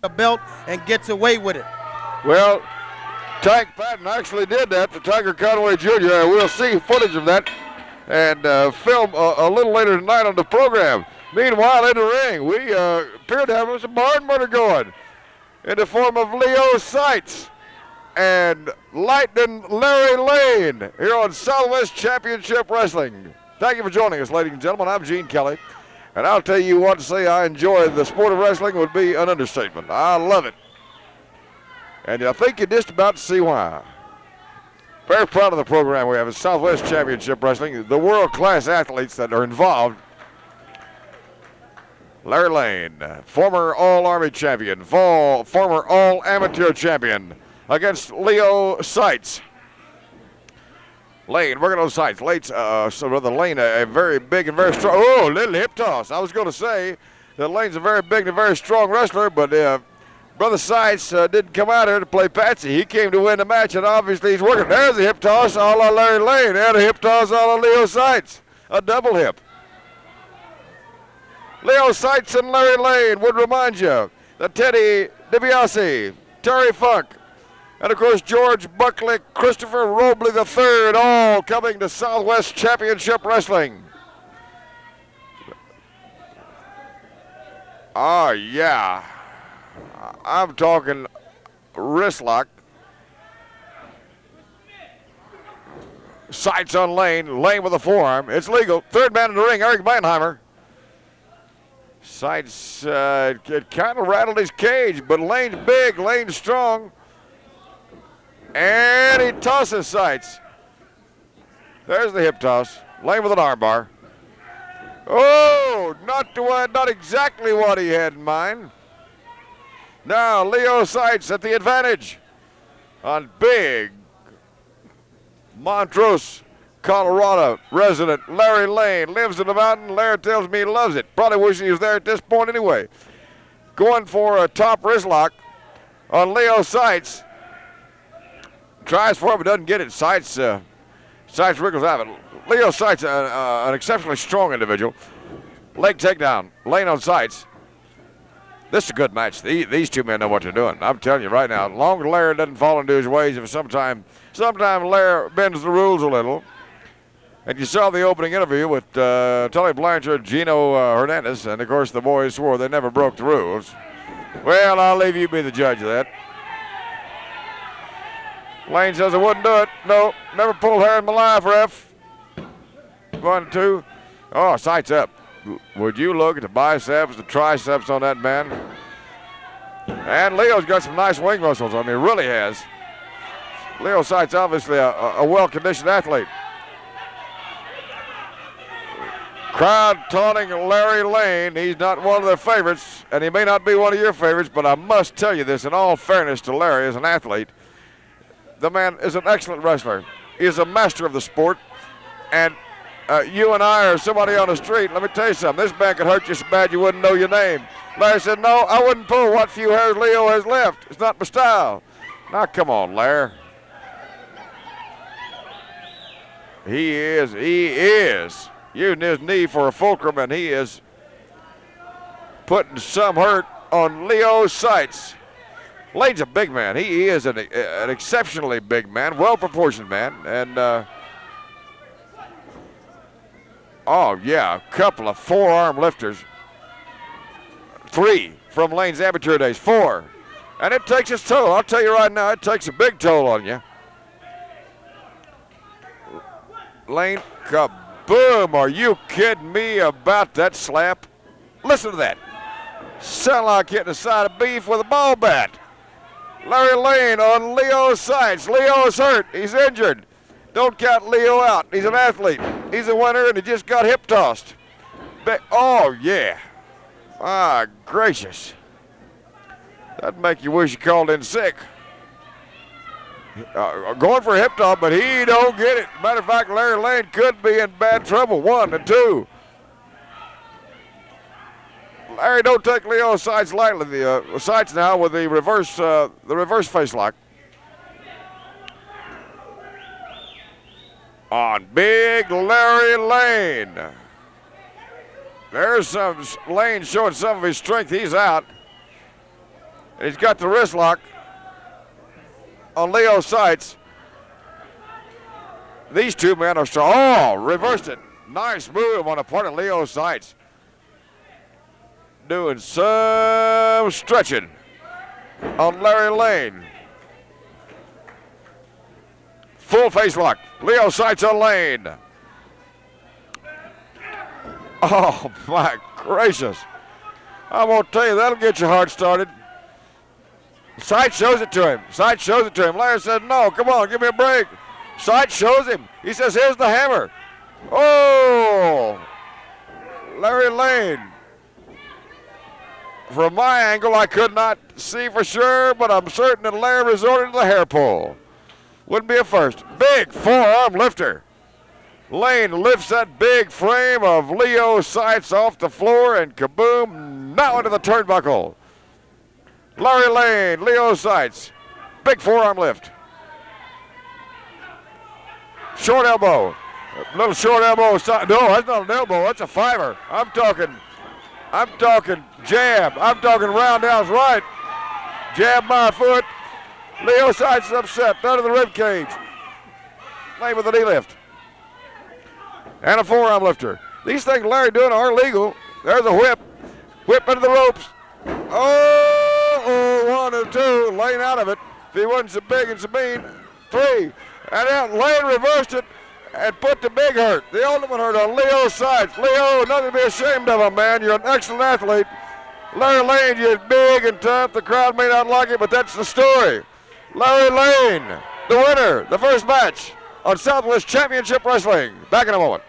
the belt and gets away with it. Well, Tank Patton actually did that to Tiger Conway Jr. We'll see footage of that and film a little later tonight on the program. Meanwhile, in the ring, we appear to have some barn murder going in the form of Leo Seitz and Lightning Larry Lane here on Southwest Championship Wrestling. Thank you for joining us, ladies and gentlemen. I'm Gene Kelly, and I'll tell you what, to say I enjoy the sport of wrestling would be an understatement. I love it, and I think you're just about to see why. Very proud of the program we have at Southwest Championship Wrestling, the world-class athletes that are involved. Larry Lane, former All-Army champion, former All-Amateur champion, against Leo Seitz. Lane, working on Seitz. Lane, a very big and very strong. Oh, little hip toss. I was going to say that Lane's a very big and very strong wrestler, but Brother Seitz didn't come out here to play patsy. He came to win the match, and obviously he's working. There's a hip toss a la Larry Lane, and a hip toss a la Leo Seitz. A double hip. Leo Seitz and Larry Lane would remind you that Teddy DiBiase, Terry Funk, and of course George Buckley, Christopher Robley III, all coming to Southwest Championship Wrestling. Oh yeah, I'm talking wrist lock. Seitz on Lane, Lane with a forearm. It's legal. Third man in the ring, Eric Meinheimer. Seitz it kind of rattled his cage, but Lane's big, Lane's strong. And he tosses Seitz. There's the hip toss. Lane with an armbar. Oh, not exactly what he had in mind. Now Leo Seitz at the advantage on big Montrose, Colorado resident Larry Lane. Lives in the mountain. Larry tells me he loves it. Probably wish he was there at this point anyway. Going for a top wrist lock on Leo Seitz. Tries for it, but doesn't get it. Seitz wriggles out of it. Leo Seitz, an exceptionally strong individual. Leg takedown. Lane on Seitz. This is a good match. These two men know what they're doing. I'm telling you right now, as long as Larry doesn't fall into his ways, if sometime Larry bends the rules a little. And you saw the opening interview with Tully Blanchard, Gino Hernandez, and of course the boys swore they never broke the rules. Well, I'll leave you be the judge of that. Lane says I wouldn't do it. No, never pulled hair in my life, ref. 1, 2. Oh, Seitz up. Would you look at the biceps, the triceps on that man? And Leo's got some nice wing muscles on him. He really has. Leo Seitz, obviously a well-conditioned athlete. Crowd taunting Larry Lane. He's not one of their favorites, and he may not be one of your favorites, but I must tell you this in all fairness to Larry as an athlete. The man is an excellent wrestler. He is a master of the sport. And you and I or somebody on the street, let me tell you something. This man could hurt you so bad you wouldn't know your name. Larry said, no, I wouldn't pull what few hairs Leo has left. It's not my style. Now, come on, Larry. He is using his knee for a fulcrum, and he is putting some hurt on Leo Seitz. Lane's a big man. He is an exceptionally big man, well-proportioned man. And, oh, yeah, a couple of forearm lifters. 3 from Lane's amateur days, 4. And it takes its toll. I'll tell you right now, it takes a big toll on you. Lane, kaboom. Are you kidding me about that slap? Listen to that. Sound like hitting a side of beef with a ball bat. Larry Lane on Leo Seitz. Leo's hurt. He's injured. Don't count Leo out. He's an athlete. He's a winner, and he just got hip tossed. Oh, yeah. My gracious. That'd make you wish you called in sick. Going for a hip toss, but he don't get it. Matter of fact, Larry Lane could be in bad trouble. 1 and 2. Larry, don't take Leo Seitz lightly. The Seitz now with the reverse face lock. On big Larry Lane. There's some Lane showing some of his strength. He's out. And he's got the wrist lock on Leo Seitz. These two men are strong. Oh, reversed it. Nice move on the part of Leo Seitz. Doing some stretching on Larry Lane. Full face lock. Leo Seitz on Lane. Oh, my gracious. I'm going to tell you, that'll get your heart started. Seitz shows it to him. Seitz shows it to him. Larry says, no, come on, give me a break. Seitz shows him. He says, here's the hammer. Oh, Larry Lane. From my angle, I could not see for sure, but I'm certain that Larry resorted to the hair pull. Wouldn't be a first. Big forearm lifter. Lane lifts that big frame of Leo Seitz off the floor, and kaboom, now into the turnbuckle. Larry Lane, Leo Seitz, big forearm lift. Short elbow, little short elbow. No, that's not an elbow, that's a fiver. I'm talking jab. I'm talking roundhouse right. Jab my foot. Leo Seitz is upset, under the rib cage. Lane with a knee lift. And a forearm lifter. These things Larry doing are legal. There's a whip. Whip into the ropes. Oh, 1 and 2. Lane out of it. If he wasn't so big and so mean. 3. And out. Lane reversed it and put the big hurt. The ultimate hurt on Leo Seitz. Leo, nothing to be ashamed of him, man. You're an excellent athlete. Larry Lane, you're big and tough. The crowd may not like it, but that's the story. Larry Lane, the winner, the first match on Southwest Championship Wrestling. Back in a moment.